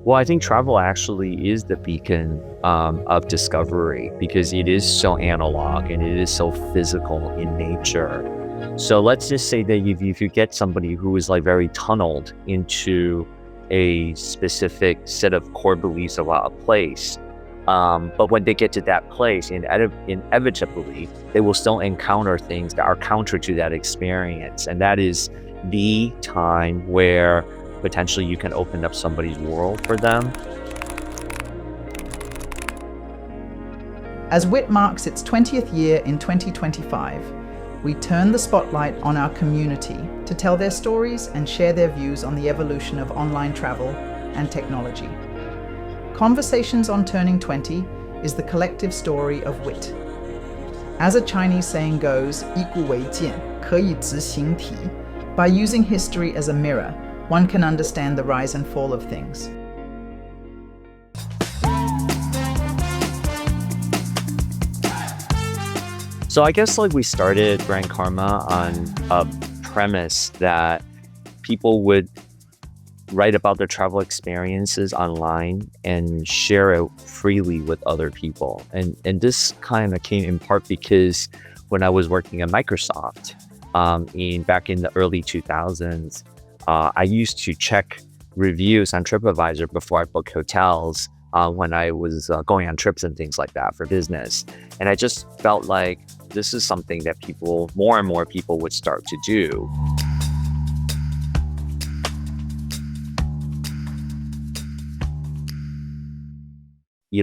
Well, I think travel actually is the beacon of discovery because it is so analog and it is so physical in nature. So let's just say that if you get somebody who is like very tunneled into a specific set of core beliefs about a place, but when they get to that place, inevitably, they will still encounter things that are counter to that experience. And that is the time where potentially you can open up somebody's world for them. As WIT marks its 20th year in 2025, we turn the spotlight on our community to tell their stories and share their views on the evolution of online travel and technology. Conversations on Turning 20 is the collective story of WIT. As a Chinese saying goes, 以古为鉴,可以知兴替. By using history as a mirror, one can understand the rise and fall of things. So I guess like we started Brand Karma on a premise that people would write about their travel experiences online and share it freely with other people. And this kind of came in part because when I was working at Microsoft back in the early 2000s, I used to check reviews on TripAdvisor before I book hotels when I was going on trips and things like that for business. And I just felt like this is something that more and more people would start to do.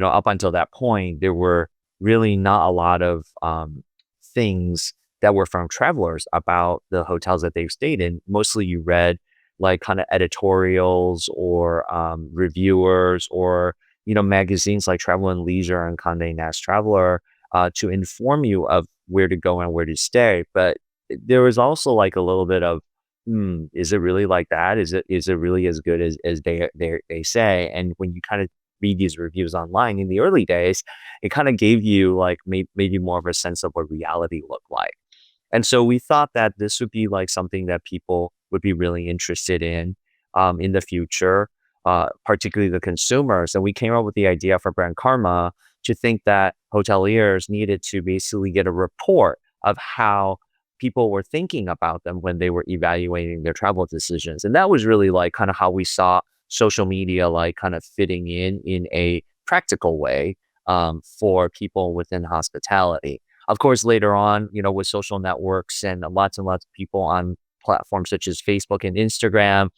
Up until that point, there were really not a lot of things that were from travelers about the hotels that they've stayed in. Mostly you read like kind of editorials or reviewers or, magazines like Travel and Leisure and Condé Nast Traveler to inform you of where to go and where to stay. But there was also like a little bit of, is it really like that? Is it really as good as they say? And when you kind of read these reviews online in the early days, it kind of gave you like maybe more of a sense of what reality looked like. And so we thought that this would be like something that people would be really interested in the future, particularly the consumers. And we came up with the idea for Brand Karma to think that hoteliers needed to basically get a report of how people were thinking about them when they were evaluating their travel decisions. And that was really like kind of how we saw social media like kind of fitting in a practical way for people within hospitality. Of course, later on, with social networks and lots of people on platforms such as Facebook and Instagram,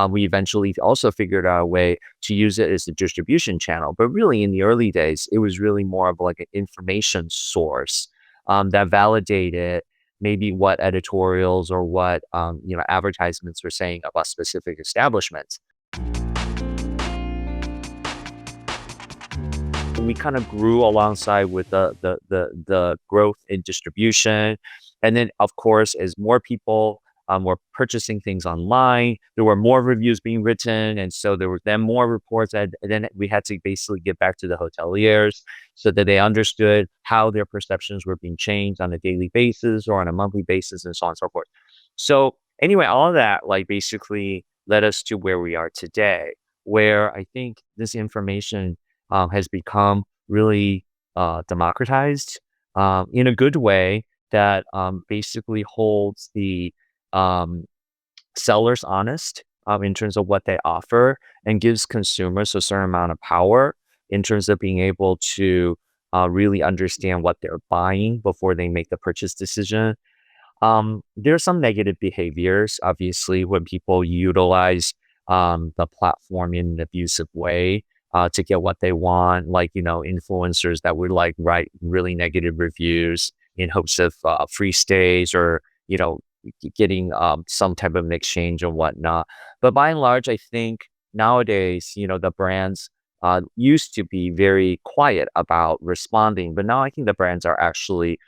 we eventually also figured out a way to use it as a distribution channel. But really, in the early days, it was really more of like an information source that validated maybe what editorials or what advertisements were saying about specific establishments. We kind of grew alongside with the growth in distribution. And then, of course, as more people were purchasing things online, there were more reviews being written. And so there were then more reports. And then we had to basically get back to the hoteliers so that they understood how their perceptions were being changed on a daily basis or on a monthly basis and so on and so forth. So anyway, all of that like basically led us to where we are today, where I think this information has become really democratized in a good way that basically holds the sellers honest in terms of what they offer and gives consumers a certain amount of power in terms of being able to really understand what they're buying before they make the purchase decision. There are some negative behaviors, obviously, when people utilize the platform in an abusive way to get what they want, like, influencers that would like write really negative reviews in hopes of free stays or, getting some type of an exchange and whatnot. But by and large, I think nowadays, the brands used to be very quiet about responding, but now I think the brands are actually,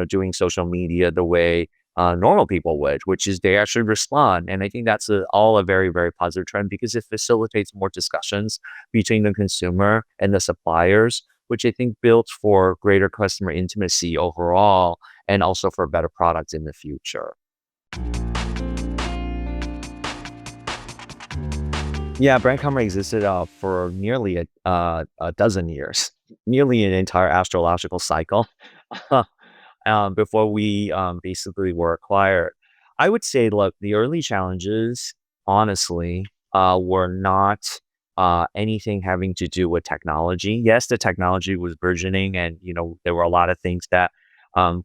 doing social media the way normal people would, which is they actually respond. And I think that's all a very, very positive trend because it facilitates more discussions between the consumer and the suppliers, which I think builds for greater customer intimacy overall and also for better products in the future. Yeah, brand camera existed, for nearly a dozen years, nearly an entire astrological cycle, before we, basically were acquired. I would say, look, the early challenges, honestly, were not, anything having to do with technology. Yes, the technology was burgeoning and, there were a lot of things that,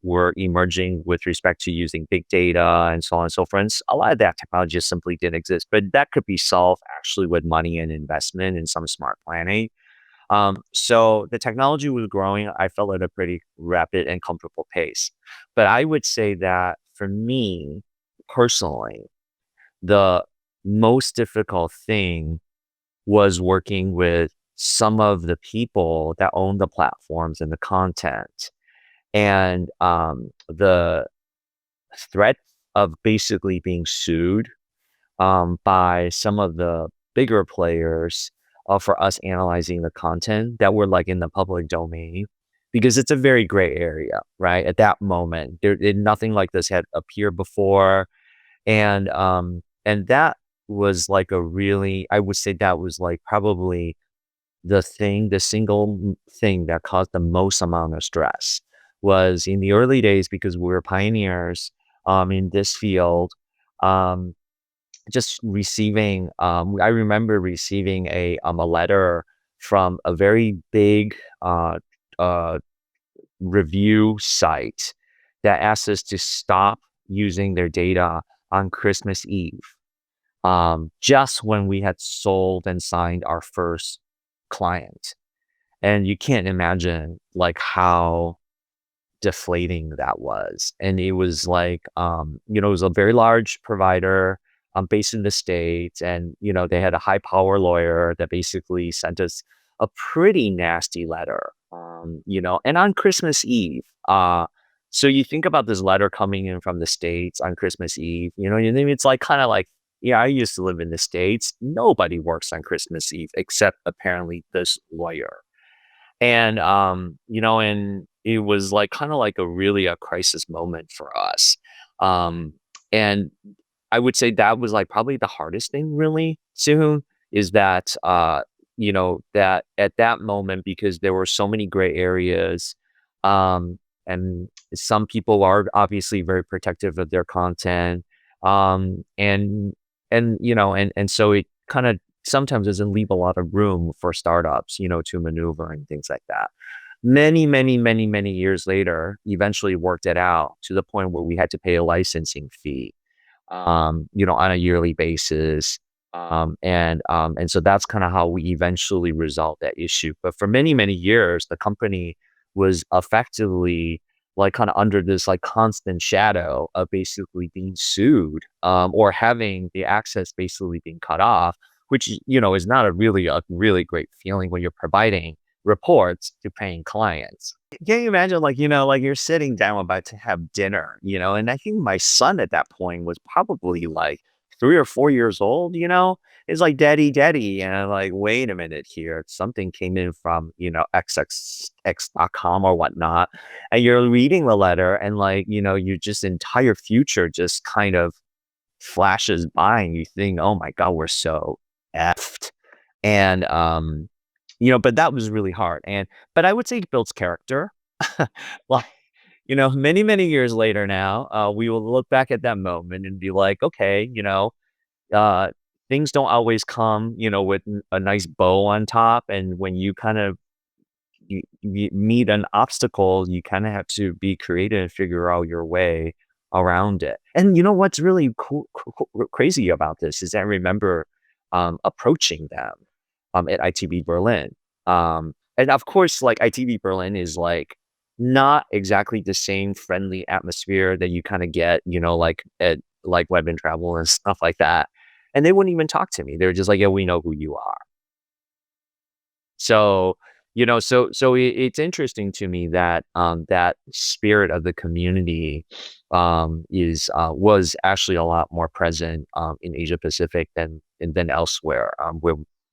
were emerging with respect to using big data and so on and so forth. And a lot of that technology just simply didn't exist, but that could be solved actually with money and investment and some smart planning. So the technology was growing, I felt at a pretty rapid and comfortable pace. But I would say that for me personally, the most difficult thing was working with some of the people that own the platforms and the content. And the threat of basically being sued by some of the bigger players for us analyzing the content that were like in the public domain because it's a very gray area, right? At that moment, nothing like this had appeared before, and that was like a really, I would say that was like probably the single thing that caused the most amount of stress was in the early days because we were pioneers in this field. Um, just receiving, I remember receiving a letter from a very big, uh, review site that asked us to stop using their data on Christmas Eve, just when we had sold and signed our first client. And you can't imagine, like, how deflating that was. And it was like, it was a very large provider, based in the States. And, they had a high power lawyer that basically sent us a pretty nasty letter, and on Christmas Eve. So you think about this letter coming in from the States on Christmas Eve, it's like kind of like, yeah, I used to live in the States. Nobody works on Christmas Eve except apparently this lawyer. And it was like kinda like a really a crisis moment for us. Um, and I would say that was, like, probably the hardest thing really too, is that, that at that moment, because there were so many gray areas, and some people are obviously very protective of their content, and so it kinda sometimes doesn't leave a lot of room for startups, to maneuver and things like that. Many, many, many, many years later, eventually worked it out to the point where we had to pay a licensing fee, on a yearly basis. And so that's kind of how we eventually resolved that issue. But for many, many years, the company was effectively like kind of under this like constant shadow of basically being sued, or having the access basically being cut off, which, is not a really great feeling when you're providing reports to paying clients. Can you imagine, like, like you're sitting down about to have dinner, and I think my son at that point was probably like 3 or 4 years old, It's like, daddy, daddy. And I'm like, wait a minute here. Something came in from, xxx.com or whatnot. And you're reading the letter and like, your just entire future just kind of flashes by and you think, oh my God, we're so effed. And, but that was really hard. But I would say it builds character. Like, many, many years later now, we will look back at that moment and be like, okay, uh, things don't always come, with a nice bow on top. And when you kind of you meet an obstacle, you kind of have to be creative and figure out your way around it. And what's really crazy about this is I remember approaching them at ITB Berlin. And of course, like ITB Berlin is like not exactly the same friendly atmosphere that you kind of get, like at like Web and Travel and stuff like that. And they wouldn't even talk to me. They were just like, yeah, we know who you are. So, it's interesting to me that, that spirit of the community, is, was actually a lot more present, in Asia Pacific than elsewhere,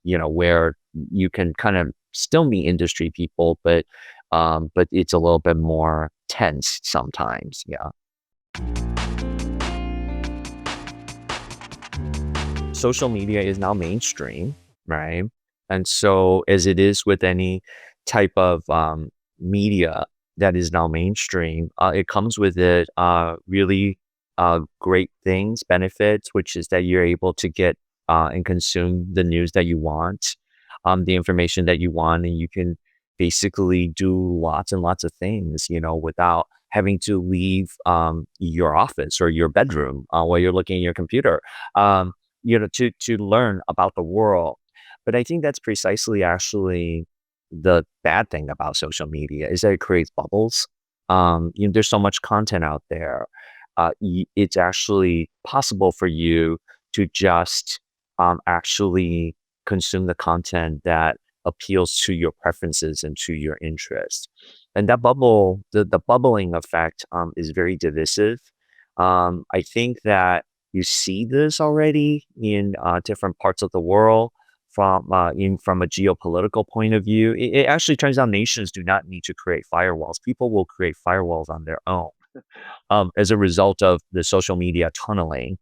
where you can kind of still meet industry people, but it's a little bit more tense sometimes. Yeah. social media is now mainstream, right? And so, as it is with any type of media that is now mainstream, it comes with it really great things, benefits, which is that you're able to get and consume the news that you want, the information that you want, and you can basically do lots and lots of things, without having to leave your office or your bedroom while you're looking at your computer, to learn about the world. But I think that's precisely actually the bad thing about social media is that it creates bubbles. There's so much content out there. It's actually possible for you to just actually consume the content that appeals to your preferences and to your interests. And that bubble, the bubbling effect is very divisive. I think that you see this already in different parts of the world from a geopolitical point of view. It actually turns out nations do not need to create firewalls. People will create firewalls on their own as a result of the social media tunneling.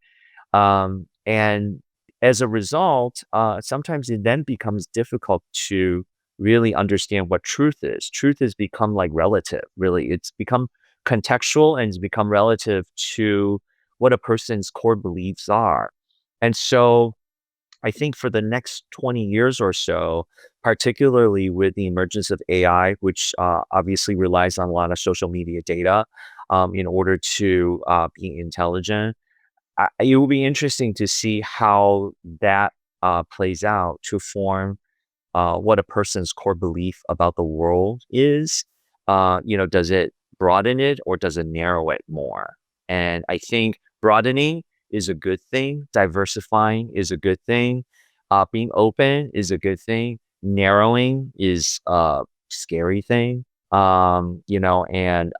And as a result, sometimes it then becomes difficult to really understand what truth is. Truth has become like relative, really. It's become contextual and it's become relative to what a person's core beliefs are. And so I think for the next 20 years or so, particularly with the emergence of AI, which obviously relies on a lot of social media data in order to be intelligent, it will be interesting to see how that plays out to form what a person's core belief about the world is. Does it broaden it or does it narrow it more? And I think broadening is a good thing. Diversifying is a good thing. Being open is a good thing. Narrowing is a scary thing. And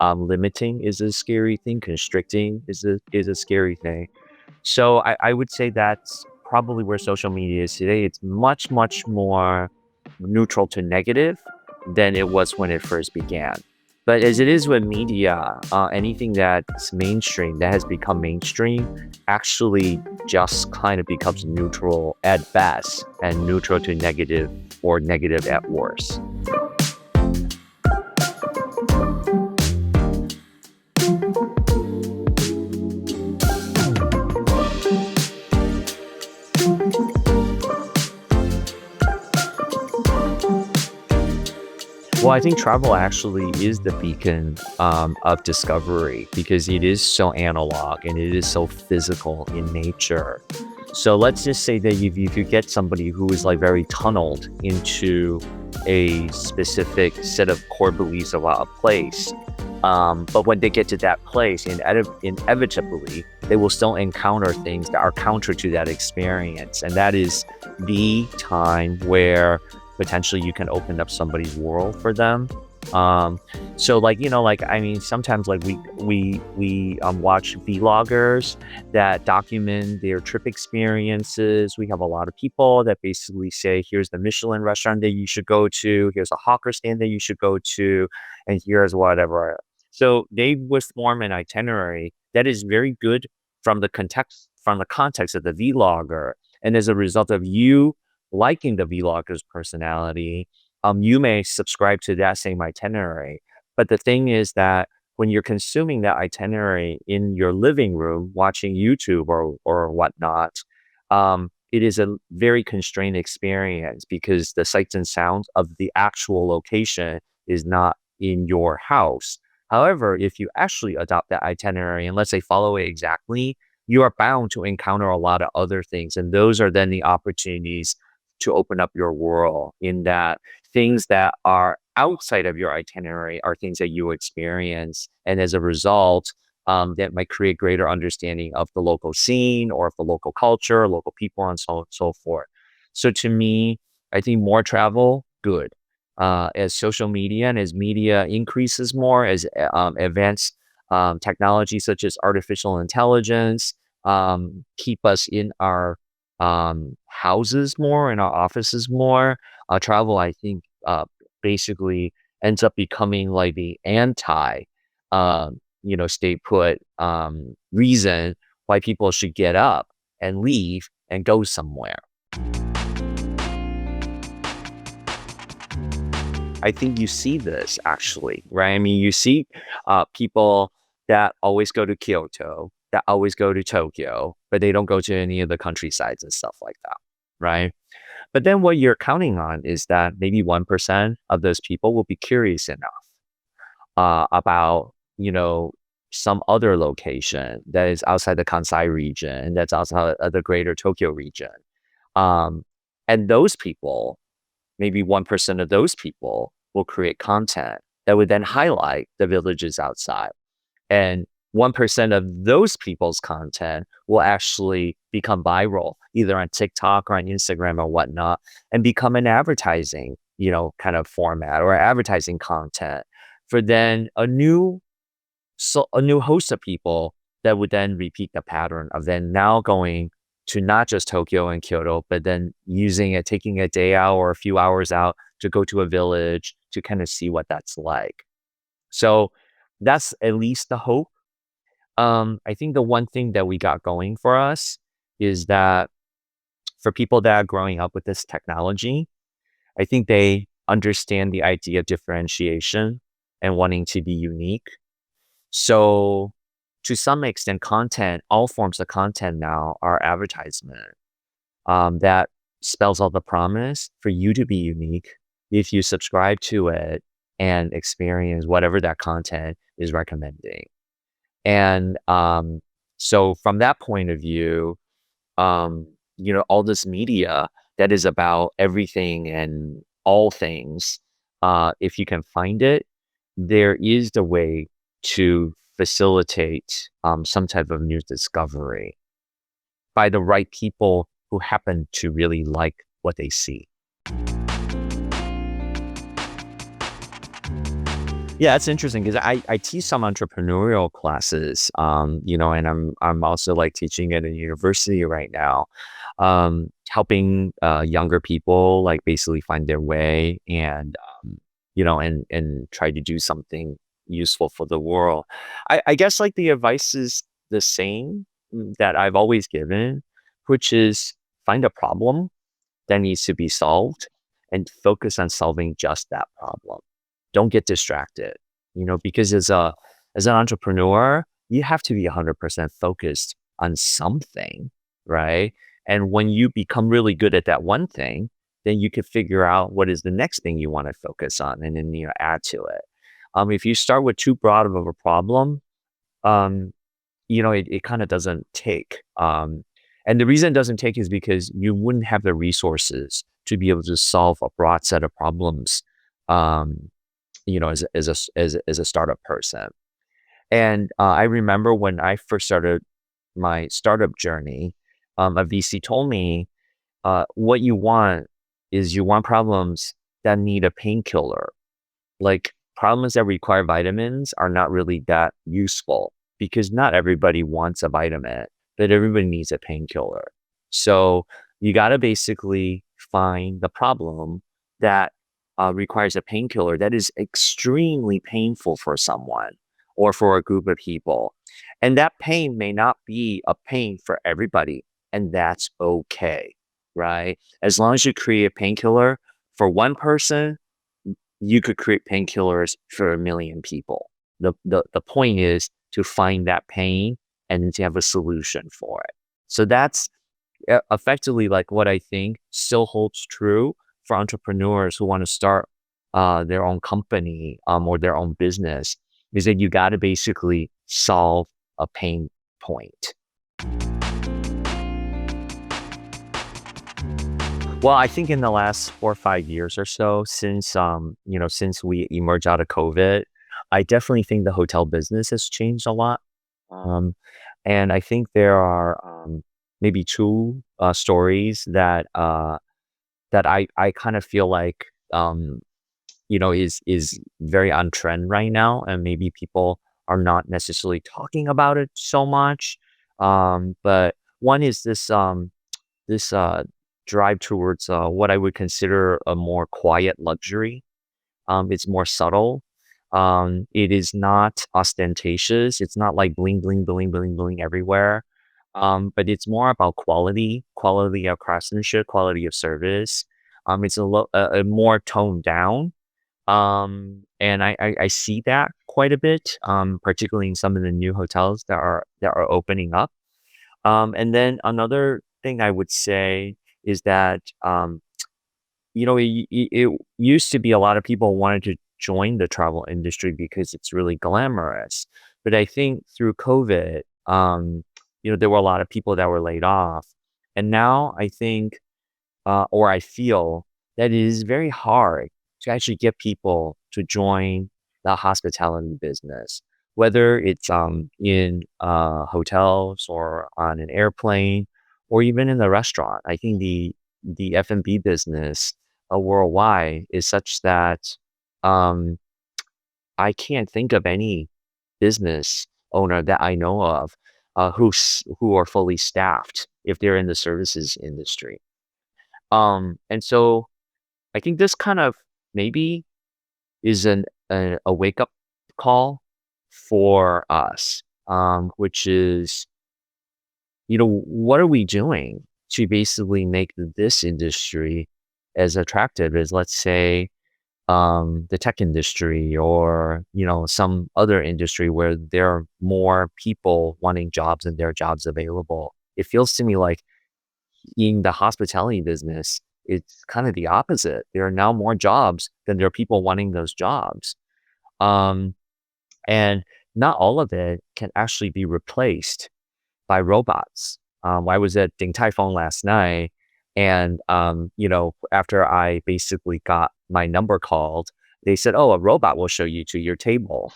limiting is a scary thing. Constricting is a scary thing. So I would say that's probably where social media is today. It's much, much more neutral to negative than it was when it first began. But as it is with media, anything that's mainstream, that has become mainstream, actually just kind of becomes neutral at best and neutral to negative or negative at worst. Well, I think travel actually is the beacon of discovery because it is so analog and it is so physical in nature. So let's just say that if you get somebody who is like very tunneled into a specific set of core beliefs about a place, but when they get to that place, inevitably, they will still encounter things that are counter to that experience. And that is the time where potentially you can open up somebody's world for them. So I mean, sometimes like we watch vloggers that document their trip experiences. We have a lot of people that basically say, here's the Michelin restaurant that you should go to, here's a hawker stand that you should go to, and here's whatever. So they would form an itinerary that is very good from the context of the vlogger. And as a result of you liking the vlogger's personality, you may subscribe to that same itinerary. But the thing is that when you're consuming that itinerary in your living room, watching YouTube or whatnot, it is a very constrained experience because the sights and sounds of the actual location is not in your house. However, if you actually adopt that itinerary and let's say follow it exactly, you are bound to encounter a lot of other things. And those are then the opportunities to open up your world in that things that are outside of your itinerary are things that you experience. And as a result, that might create greater understanding of the local scene or of the local culture, local people, and so on and so forth. So to me, I think more travel, good. As social media and as media increases more, as advanced technology such as artificial intelligence keep us in our houses more, in our offices more, travel, I think, basically ends up becoming like the anti, stay put reason why people should get up and leave and go somewhere. I think you see this actually, right? I mean, you see people that always go to Kyoto, that always go to Tokyo, but they don't go to any of the countrysides and stuff like that, right? But then what you're counting on is that maybe 1% of those people will be curious enough about, some other location that is outside the Kansai region, that's outside of the greater Tokyo region. Um, and those people, maybe 1% of those people will create content that would then highlight the villages outside. And 1% of those people's content will actually become viral, either on TikTok or on Instagram or whatnot, and become an advertising, kind of format or advertising content for then a new host of people that would then repeat the pattern of then now going to not just Tokyo and Kyoto, but then taking a day out or a few hours out to go to a village to kind of see what that's like. So that's at least the hope. I think the one thing that we got going for us is that for people that are growing up with this technology, I think they understand the idea of differentiation and wanting to be unique. So to some extent, all forms of content now are advertisement that spells out the promise for you to be unique if you subscribe to it and experience whatever that content is recommending. And so from that point of view, all this media that is about everything and all things, if you can find it, there is the way to facilitate some type of new discovery by the right people who happen to really like what they see. Yeah, it's interesting because I teach some entrepreneurial classes, and I'm also like teaching at a university right now, helping younger people like basically find their way and and try to do something useful for the world. I guess like the advice is the same that I've always given, which is find a problem that needs to be solved and focus on solving just that problem. Don't get distracted, because as an entrepreneur, you have to be 100% focused on something, right? And when you become really good at that one thing, then you can figure out what is the next thing you want to focus on and then add to it. If you start with too broad of a problem, um, it kind of doesn't take. And the reason it doesn't take is because you wouldn't have the resources to be able to solve a broad set of problems, um, as a startup person. And I remember when I first started my startup journey, a VC told me, what you want problems that need a painkiller. Like problems that require vitamins are not really that useful because not everybody wants a vitamin, but everybody needs a painkiller. So you got to basically find the problem that requires a painkiller that is extremely painful for someone or for a group of people. And that pain may not be a pain for everybody, and that's okay, right? As long as you create a painkiller for one person, you could create painkillers for a million people. The point is to find that pain and to have a solution for it. So that's effectively like what I think still holds true for entrepreneurs who want to start their own company or their own business is that you got to basically solve a pain point. Well, I think in the last 4 or 5 years or so, since we emerged out of COVID, I definitely think the hotel business has changed a lot. Um, and I think there are maybe two stories that I kind of feel like is very on trend right now, and maybe people are not necessarily talking about it so much. But one is this drive towards what I would consider a more quiet luxury. It's more subtle. It is not ostentatious. It's not like bling, bling, bling, bling, bling everywhere. But it's more about quality of craftsmanship, quality of service. It's a more toned down. And I see that quite a bit, particularly in some of the new hotels that are opening up. And then another thing I would say is that, it used to be a lot of people wanted to join the travel industry because it's really glamorous. But I think through COVID, there were a lot of people that were laid off. And now I think, or I feel that it is very hard to actually get people to join the hospitality business, whether it's in hotels or on an airplane or even in the restaurant. I think the F&B business worldwide is such that um, I can't think of any business owner that I know of who are fully staffed if they're in the services industry. And so I think this kind of maybe is a wake up call for us, which is, what are we doing to basically make this industry as attractive as, let's say, the tech industry or, some other industry where there are more people wanting jobs and there are jobs available. It feels to me like in the hospitality business, it's kind of the opposite. There are now more jobs than there are people wanting those jobs. Um, and not all of it can actually be replaced by robots. I was at Ding Tai Fung last night, and after I basically got my number called, they said, "Oh, a robot will show you to your table."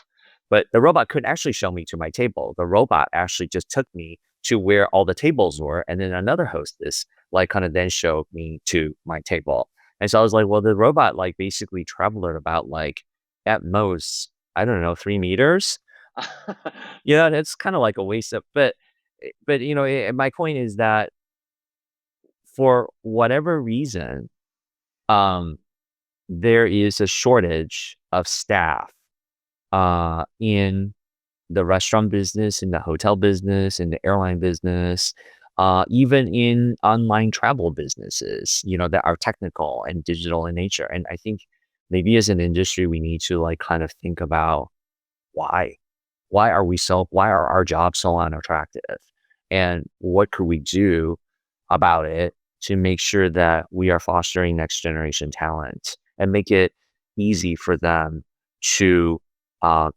But the robot couldn't actually show me to my table. The robot actually just took me to where all the tables were, and then another hostess like kind of then showed me to my table. And so I was like, well, the robot like basically traveled at about like at most, I don't know, 3 meters. And it's kind of like a waste of, but my point is that for whatever reason, um, there is a shortage of staff in the restaurant business, in the hotel business, in the airline business, even in online travel businesses, that are technical and digital in nature. And I think maybe as an industry, we need to like kind of think about why. Why are our jobs so unattractive? And what could we do about it to make sure that we are fostering next generation talent and make it easy for them to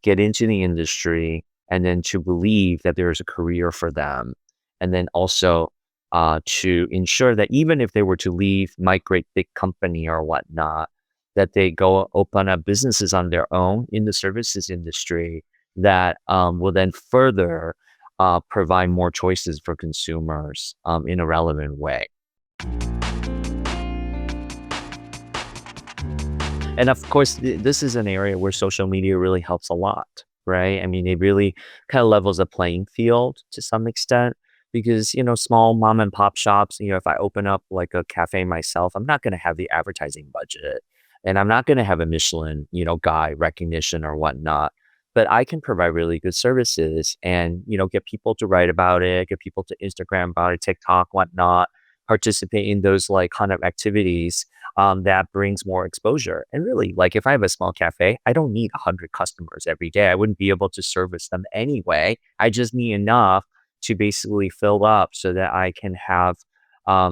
get into the industry and then to believe that there is a career for them. And then also to ensure that even if they were to leave, migrate big company or whatnot, that they go open up businesses on their own in the services industry that will then further provide more choices for consumers in a relevant way. And of course, this is an area where social media really helps a lot, right? I mean, it really kind of levels a playing field to some extent because, small mom and pop shops, if I open up like a cafe myself, I'm not going to have the advertising budget and I'm not going to have a Michelin, guy recognition or whatnot. But I can provide really good services and, get people to write about it, get people to Instagram about it, TikTok, whatnot, participate in those like kind of activities that brings more exposure. And really, like if I have a small cafe, I don't need 100 customers every day. I wouldn't be able to service them anyway. I just need enough to basically fill up so that I can have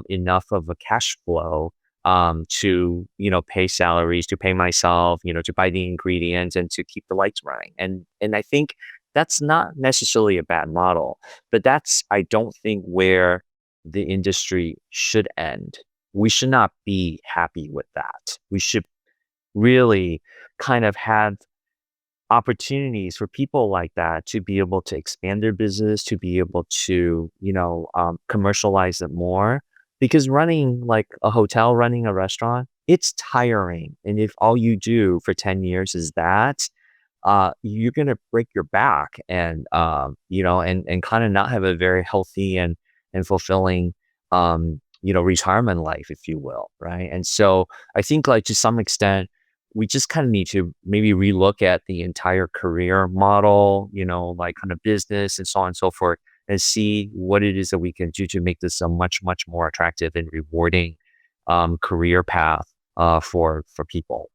enough of a cash flow to pay salaries, to pay myself, to buy the ingredients and to keep the lights running. And I think that's not necessarily a bad model, but that's I don't think where the industry should end. We should not be happy with that. We should really kind of have opportunities for people like that to be able to expand their business, to be able to, commercialize it more. Because running like a hotel, running a restaurant, it's tiring. And if all you do for 10 years is that, you're gonna break your back and and kind of not have a very healthy and fulfilling retirement life, if you will, right? And so I think like to some extent, we just kind of need to maybe relook at the entire career model, like kind of business and so on and so forth, and see what it is that we can do to make this a much more attractive and rewarding career path for people.